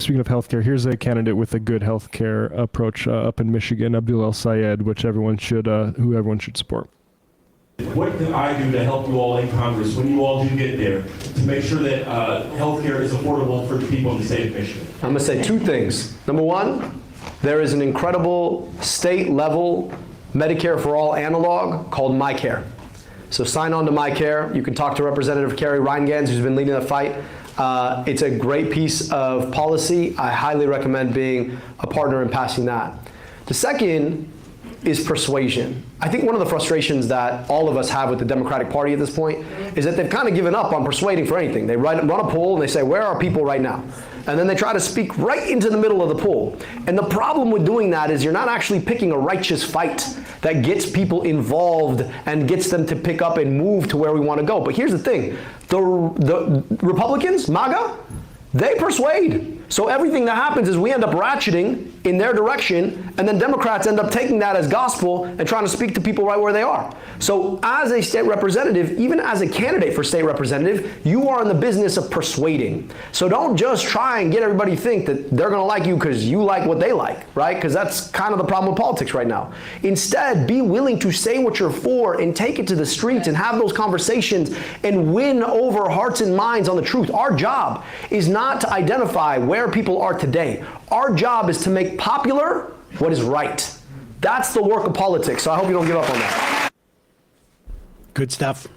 speaking of healthcare, here's a candidate with a good healthcare approach up in Michigan, Abdul El Sayed, which who everyone should support. What can I do to help you all in Congress when you all do get there to make sure that healthcare is affordable for the people in the state of Michigan? I'm going to say two things. Number one, there is an incredible state-level Medicare for All analog called MyCare. So sign on to MyCare. You can talk to Representative Carrie Reingans, who's been leading the fight. It's a great piece of policy. I highly recommend being a partner in passing that. The second is persuasion. I think one of the frustrations that all of us have with the Democratic Party at this point is that they've kind of given up on persuading for anything. They run a poll and they say, where are people right now? And then they try to speak right into the middle of the poll. And the problem with doing that is you're not actually picking a righteous fight that gets people involved and gets them to pick up and move to where we want to go. But here's the thing, the Republicans, MAGA, they persuade. So everything that happens is we end up ratcheting in their direction, and then Democrats end up taking that as gospel and trying to speak to people right where they are. So as a state representative, even as a candidate for state representative, you are in the business of persuading. So don't just try and get everybody to think that they're going to like you because you like what they like, right? Because that's kind of the problem with politics right now. Instead, be willing to say what you're for and take it to the streets and have those conversations and win over hearts and minds on the truth. Our job is not to identify where people are today. Our job is to make popular what is right. That's the work of politics. So I hope you don't give up on that. Good stuff.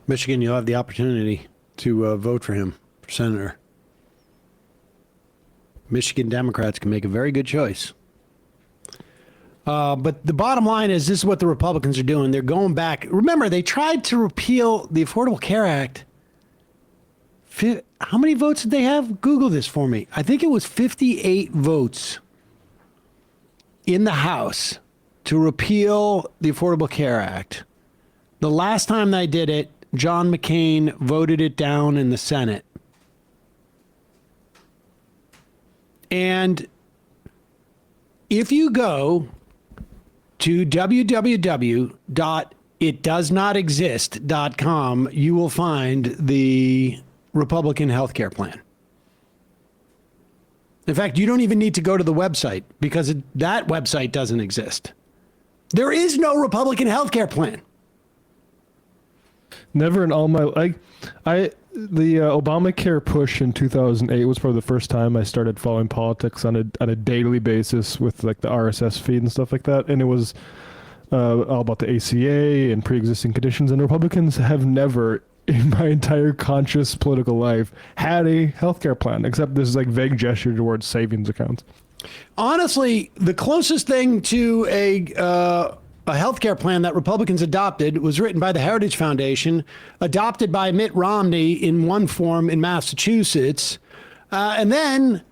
Michigan, you'll have the opportunity to vote for him for senator. Michigan Democrats can make a very good choice. But the bottom line is this is what the Republicans are doing. They're going back. Remember, they tried to repeal the Affordable Care Act. How many votes did they have? Google this for me. I think it was 58 votes in the House to repeal the Affordable Care Act. The last time they did it, John McCain voted it down in the Senate. And if you go to www.itdoesnotexist.com, you will find the Republican health care plan. In fact, you don't even need to go to the website because that website doesn't exist. There is no Republican health care plan. Never in all my the Obamacare push in 2008 was probably the first time I started following politics on a daily basis with like the RSS feed and stuff like that, and it was all about the ACA and pre-existing conditions. And Republicans have never, in my entire conscious political life, had a healthcare plan, except this is like vague gesture towards savings accounts. Honestly, the closest thing to a healthcare plan that Republicans adopted was written by the Heritage Foundation, adopted by Mitt Romney in one form in Massachusetts, and then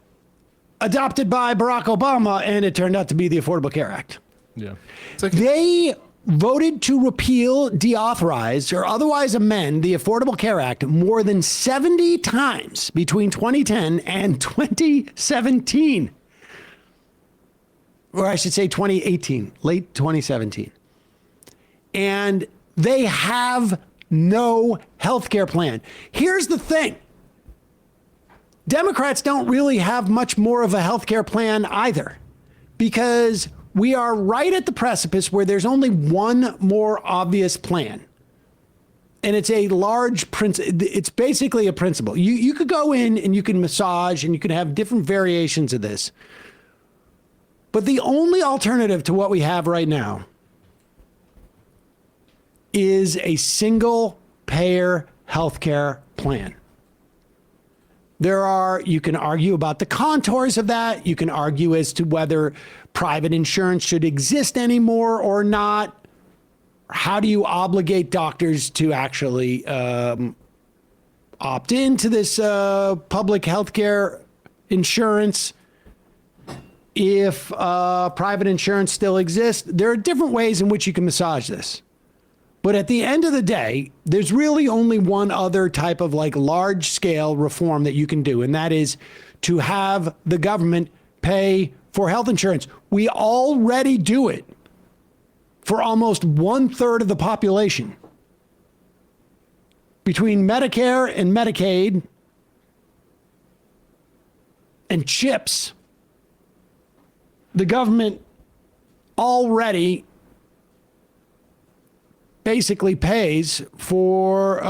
adopted by Barack Obama, and it turned out to be the Affordable Care Act. Yeah. They voted to repeal, deauthorize, or otherwise amend the Affordable Care Act more than 70 times between 2010 and 2017. Or I should say 2018, late 2017. And they have no health care plan. Here's the thing. Democrats don't really have much more of a health care plan either, because we are right at the precipice where there's only one more obvious plan. And it's a large it's basically a principle. You could go in and you can massage and you can have different variations of this. But the only alternative to what we have right now is a single payer healthcare plan. You can argue about the contours of that. You can argue as to whether private insurance should exist anymore or not. How do you obligate doctors to actually opt into this public healthcare insurance if private insurance still exists? There are different ways in which you can massage this. But at the end of the day, there's really only one other type of like large scale reform that you can do, and that is to have the government pay for health insurance. We already do it for almost 1/3 of the population. Between Medicare and Medicaid and chips, the government already basically pays for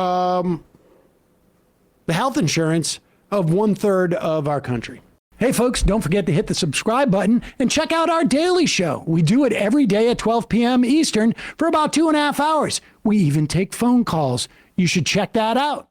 the health insurance of 1/3 of our country. Hey folks, don't forget to hit the subscribe button and check out our daily show. We do it every day at 12 p.m. Eastern for about 2.5 hours. We even take phone calls. You should check that out.